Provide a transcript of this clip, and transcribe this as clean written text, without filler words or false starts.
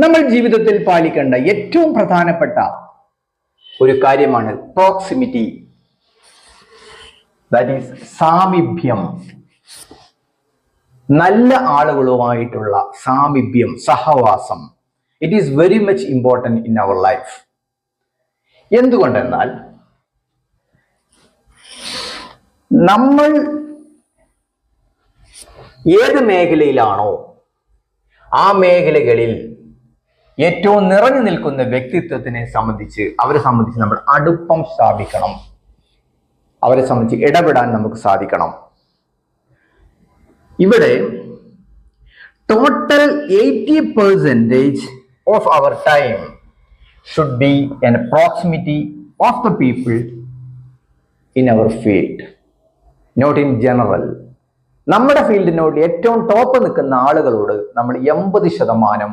നമ്മൾ ജീവിതത്തിൽ പാലിക്കേണ്ട ഏറ്റവും പ്രധാനപ്പെട്ട ഒരു കാര്യമാണ് പ്രോക്സിമിറ്റി, ദാറ്റ് ഈസ് സാമീപ്യം. നല്ല ആളുകളുമായിട്ടുള്ള സാമീപ്യം, സഹവാസം. It is very much important in our life. എന്തുകൊണ്ടെന്നാൽ നമ്മൾ ഏത് മേഖലയിലാണോ ആ മേഖലകളിൽ ഏറ്റവും നിറഞ്ഞു നിൽക്കുന്ന വ്യക്തിത്വത്തിനെ സംബന്ധിച്ച് അവരെ സംബന്ധിച്ച് നമ്മൾ അടുപ്പം സ്ഥാപിക്കണം. അവരെ സംബന്ധിച്ച് ഇടപെടാൻ നമുക്ക് സാധിക്കണം. ഇവിടെ total 80% of our time should be in proximity of the people in our field, not in general. നമ്മുടെ ഫീൽഡിനോട് ഏറ്റവും ടോപ്പ് നിൽക്കുന്ന ആളുകളോട് നമ്മൾ 80%